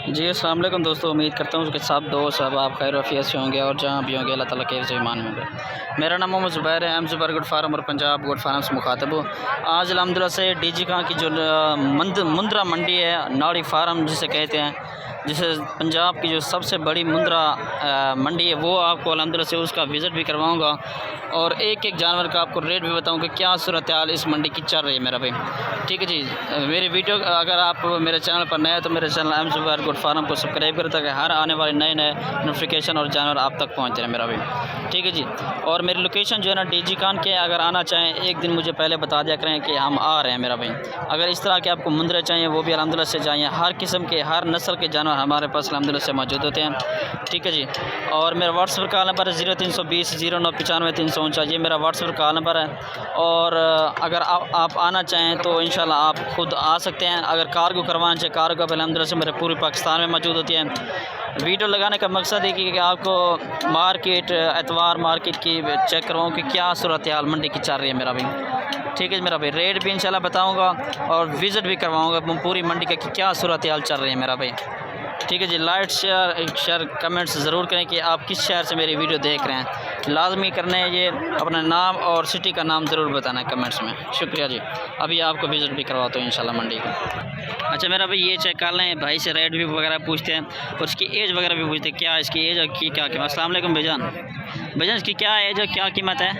जी अस्सलाम वालेकुम दोस्तों, उम्मीद करता हूँ कि सब दोस्त सब आप खैर वफ़ियत से होंगे और जहाँ भी होंगे अल्लाह ताला के से ईमान होंगे। मेरा नाम मोहम्मद ज़ुबैर है, एम ज़ुबैर गुड फार्म और पंजाब गुड फार्म से मुखातब हूँ। आज अल्हम्दुलिल्लाह से डीजी खां की जो मुंद्रा मंडी है, नाड़ी फार्म जिसे कहते हैं, जिसे पंजाब की जो सबसे बड़ी मुंद्रा मंडी है, वो आपको अल्हम्दुलिल्लाह से उसका विज़िट भी करवाऊँगा और एक एक जानवर का आपको रेट भी बताऊँगा कि क्या सूरत हाल इस मंडी की चल रही है मेरा भाई। ठीक है जी, मेरी वीडियो अगर आप मेरे चैनल पर नए हैं तो मेरे channel M Zubair good farm को सब्सक्राइब करें ताकि हर आने वाले नए नए नोटिफिकेशन और जानवर आप तक पहुँच रहे मेरा भाई। ठीक है जी, और मेरी लोकेशन जो है ना डीजी खान के, अगर आना चाहें एक दिन मुझे पहले बता दिया करें कि हम आ रहे हैं मेरा भाई। अगर इस तरह के आपको मुंद्रे चाहिए वो भी अल्हम्दुलिल्लाह से चाहिए, हर किस्म के हर नस्ल के जानवर हमारे पास अल्हम्दुलिल्लाह से मौजूद होते हैं। ठीक है जी, और मेरा व्हाट्सएप का नंबर है 0320 0995 349, ये मेरा व्हाट्सएप का नंबर है। और अगर आप आना चाहें तो इंशाल्लाह आप खुद आ सकते हैं। अगर कार्गो करवाना चाहें, कार्गो अल्हम्दुलिल्लाह से मेरे पूरे पाकिस्तान में मौजूद होती है। वीडियो लगाने का मकसद है कि आपको मार्केट एतवार मार्केट की चेक करवाऊँ कि क्या सूरत हाल मंडी की चल रही है मेरा भाई। ठीक है मेरा भाई, रेट भी इंशाल्लाह बताऊंगा और विज़िट भी करवाऊंगा पूरी मंडी का कि क्या सूरत हाल चल रही है मेरा भाई। ठीक है जी, लाइक शेयर कमेंट्स ज़रूर करें कि आप किस शहर से मेरी वीडियो देख रहे हैं। लाजमी करना है ये, अपना नाम और सिटी का नाम ज़रूर बताना है कमेंट्स में। शुक्रिया जी, अभी आपको विज़िट भी करवाता हूँ इंशाल्लाह मंडी का। अच्छा मेरा भाई, ये चेक कर लें, भाई से रेट भी वगैरह पूछते हैं और इसकी एज वगैरह भी पूछते हैं, क्या इसकी एज और की क्या कीमत। अस्सलाम वालेकुम भाईजान, भाईजान इसकी क्या एज और क्या कीमत है?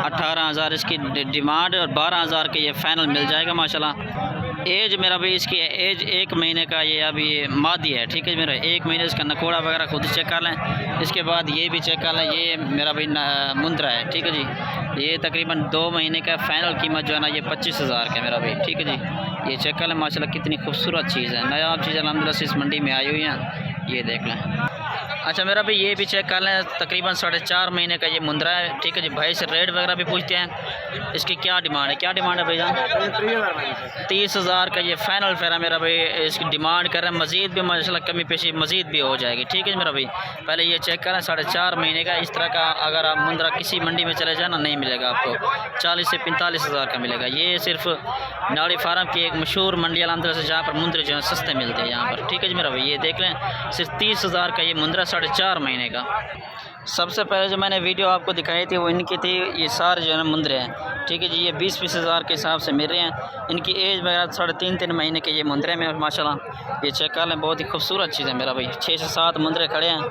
18,000 इसकी डिमांड और 12,000 के ये फ़ाइनल मिल जाएगा माशाल्लाह। एज मेरा भाई, इसकी एज 1 महीने का ये अभी मादी है। ठीक है मेरा, 1 महीने इसका नकोड़ा वगैरह खुद चेक कर लें। इसके बाद ये भी चेक कर लें, ये मेरा भाई मुंद्रा है। ठीक है जी, ये तकरीबन 2 महीने का फ़ाइनल कीमत जो है ना ये 25,000 का मेरा भाई। ठीक है जी, ये चेक कर लें माशाल्लाह कितनी खूबसूरत चीज़ है, नायाब चीज़ अल्हम्दुलिल्लाह से इस मंडी में आई हुई है, ये देख लें। अच्छा मेरा भाई, ये भी चेक कर लें, तकरीबन 4.5 महीने का ये मुंद्रा है। ठीक है जी, भाई से रेट वगैरह भी पूछते हैं। इसकी क्या डिमांड है, क्या डिमांड है भैया? 30,000 का ये फ़ाइनल फेरा मेरा भाई इसकी डिमांड कर रहे हैं। मज़ीद भी माशाल्लाह कमी पेशी मज़ीद भी हो जाएगी। ठीक है मेरा भाई, पहले ये चेक करें, 4.5 महीने का इस तरह का अगर आप मुंद्रा किसी मंडी में चले जाए ना नहीं मिलेगा आपको, 40 से 45,000 का मिलेगा। ये सिर्फ नाड़ी फार्म की एक मशहूर मंडी अल्हम्दुलिल्लाह से, जहाँ पर मुंद्रे जो है सस्ते मिलते हैं यहाँ पर। ठीक है जी मेरा भाई, ये देख लें, सिर्फ 30,000 का ये मुंद्रा 4.5 महीने का। सबसे पहले जो मैंने वीडियो आपको दिखाई थी वो इनकी थी, ये सारे जो है ना मुंद्रे हैं। ठीक है जी, ये 20-20 हज़ार के हिसाब से मिल रहे हैं। इनकी एज वगैरह 3.5 महीने के ये मुंद्रे में माशाल्लाह। ये चेक कर लें, बहुत ही खूबसूरत चीज़ है मेरा भाई। 6 से 7 मुंद्रे खड़े हैं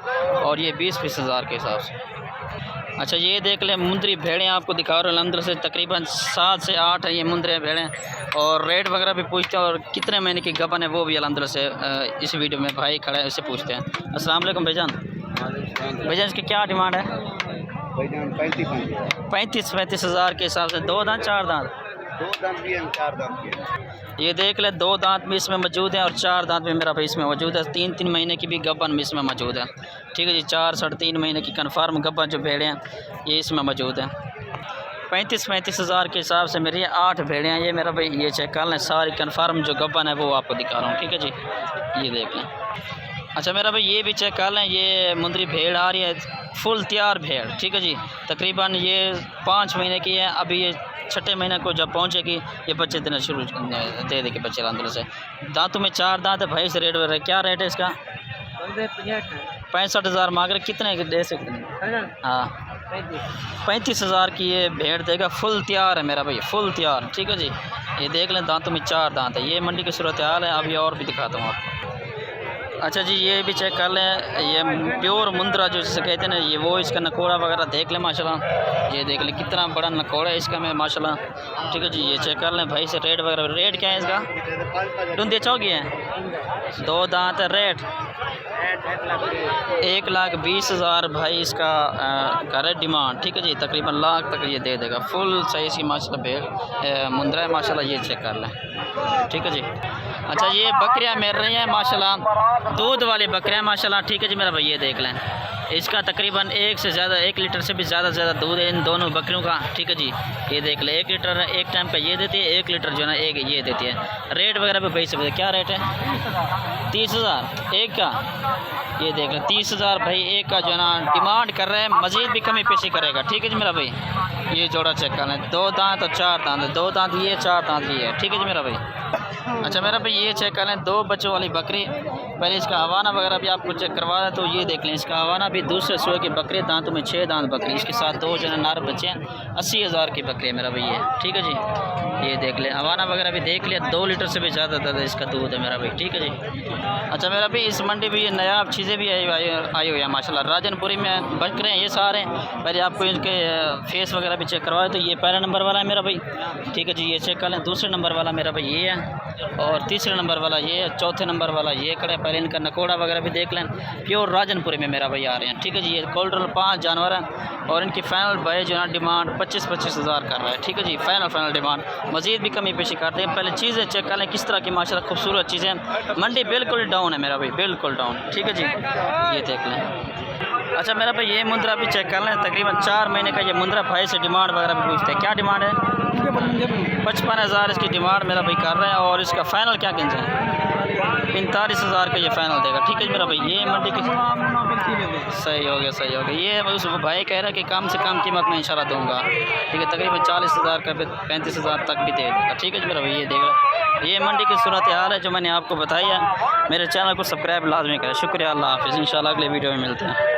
और ये 20-20 हज़ार के हिसाब से। अच्छा ये देख लें, मुंद्री भेड़ें आपको दिखा रहे हैं अल्हम्दुलिल्लाह से, तकरीबन 7 से 8 है ये मुंद्रे भेड़ें। और रेट वगैरह भी पूछते हैं और कितने महीने की गबन है वो भी अल्हम्दुलिल्लाह से इस वीडियो में भाई खड़ा है उससे पूछते हैं। अस्सलाम वालेकुम भाईजान, भाईजान इसकी क्या डिमांड है? 35 हज़ार के हिसाब से। 2 दांत 4 दांत? 2 दांत भी हैं, 4 दांत भी हैं। ये देख ले, 2 दांत भी इसमें मौजूद हैं और 4 दांत भी मेरा भाई इसमें मौजूद है। 3-3 महीने की भी गबन भी इसमें मौजूद है। ठीक है जी, 4-3.5 महीने की कन्फर्म गबन जो भेड़ें हैं ये इसमें मौजूद हैं। 35 हज़ार के हिसाब से मेरी 8 भेड़ें हैं ये मेरा भाई। ये चेक कर लें, सारी कन्फर्म जो गबन है वो आपको दिखा रहा हूँ। ठीक है जी, ये देख लें। अच्छा मेरा भाई, ये भी चेक कर लें, ये मुंद्री भेड़ आ रही है, फुल तैयार भेड़। ठीक है जी, तकरीबन ये 5 महीने की है। अभी ये 6ठे महीने को जब पहुंचेगी ये बच्चे देना शुरू दे देंगे बच्चे अल्हम्दुलिल्लाह से। दांतों में 4 दांत है भाई से। रेट वगैरह क्या रेट है इसका? 65,000 मांग रहे, कितने दे सकते? हाँ 35,000 की ये भेड़ देगा, फुल तैयार है मेरा भाई, फुल तैयार। ठीक है जी, ये देख लें, दांतों में 4 दांत है। ये मंडी की सूरत हाल है, अभी और भी दिखाता हूँ आपको। अच्छा जी, ये भी चेक कर लें, ये प्योर मुंद्रा जो जिसे कहते हैं ना, ये वो इसका नकोड़ा वगैरह देख लें माशाल्लाह। ये देख लें कितना बड़ा नकोड़ा है इसका में माशाल्लाह। ठीक है जी, ये चेक कर लें भाई से रेट वगैरह। रेट क्या है इसका? ढूंढे चौकी है, 2 दांत है। रेट 1,20,000 भाई इसका कर डिमांड। ठीक है जी, तकरीबन लाख तक ये दे देगा। फुल सही सी माशाल्लाह भेड़ मुंद्रा है माशाल्लाह, ये चेक कर लें। ठीक है जी। अच्छा ये बकरियां मिल रही हैं माशाल्लाह, दूध वाली बकरियां माशाल्लाह। ठीक है जी मेरा भाई, ये देख लें, इसका तकरीबन 1 लीटर से भी ज़्यादा दूध है इन दोनों बकरियों का। ठीक है जी, ये देख लें, 1 लीटर एक टाइम का ये देती है, 1 लीटर जो है ना एक ये देती है। रेट वगैरह भी भाई से क्या रेट है? 30,000 एक का। ये देख लें, 30,000 भाई एक का जो है ना डिमांड कर रहे हैं, मज़ीद भी कमी पेशी करेगा। ठीक है जी मेरा भाई, ये जोड़ा चेक कर लें, 2 दांत और 4 दांत, 2 दांत ये 4 दांत ये है। ठीक है जी मेरा भाई। अच्छा मेरा भाई ये चेक कर लें, 2 बच्चों वाली बकरी। पहले इसका हवाना वगैरह भी आपको चेक करवा दें, तो ये देख लें इसका हवाना भी दूसरे सूए की बकरी, दांतों में 6 दांत बकरी, इसके साथ 2 जो है नार बच्चे हैं। 80,000 की बकरी है मेरा भाई ये, ठीक है जी। ये देख लें हवाना वगैरह भी देख लिया, 2 लीटर से भी ज़्यादा इसका दूध है मेरा भाई, ठीक है जी। अच्छा मेरा भाई इस मंडी में ये नायाब चीज़ें भी आई हुई है माशाल्लाह। राजनपुरी में बकरे हैं ये सारे। पहले आपको इनके फेस वगैरह भी चेक करवाए, तो ये पहला नंबर वाला है मेरा भाई, ठीक है जी। ये चेक कर लें, दूसरे नंबर वाला मेरा भाई ये है, और तीसरे नंबर वाला ये है, चौथे नंबर वाला ये खड़े। पहले इनका नकोड़ा वगैरह भी देख लें, प्योर राजनपुरी में मेरा भाई आ रहे हैं, ठीक है जी। ये कोल्ड्रल 5 जानवर हैं, और इनकी फ़ाइनल भाई जो है डिमांड 25-25 हज़ार कर रहा है, ठीक है जी। फ़ाइनल डिमांड, मज़ीद भी कमी पेशी करते हैं। पहले चीज़ें चेक कर लें किस तरह की माशाल्लाह खूबसूरत चीज़ें। मंडी बिल्कुल डाउन है मेरा भाई, बिल्कुल डाउन, ठीक है जी। ये देख लें। अच्छा मेरा भाई ये मुंद्रा भी चेक कर लें, तकरीबन 4 महीने का ये मुंद्रा। भाई से डिमांड वगैरह भी पूछते हैं, क्या डिमांड है? 55,000 इसकी डिमांड मेरा भाई कर रहे हैं, और इसका फ़ाइनल क्या कहते हैं? 45,000 का ये फ़ाइनल देगा, ठीक है मेरा भाई। ये मंडी की सही हो गया, सही हो गया। ये उस भाई कह रहा है कि कम से कम कीमत में इंशाल्लाह दूंगा, ठीक है। तकरीबन 40,000 का 35,000 तक भी दे देगा, ठीक है जी मेरा भाई। ये देख रहा है, ये मंडी की सूरत हाल है जो मैंने आपको बताई है। मेरे चैनल को सब्सक्राइब लाजमी करें। शुक्रिया, अल्लाह हाफ़िज़। इंशाल्लाह अगले वीडियो में मिलते हैं।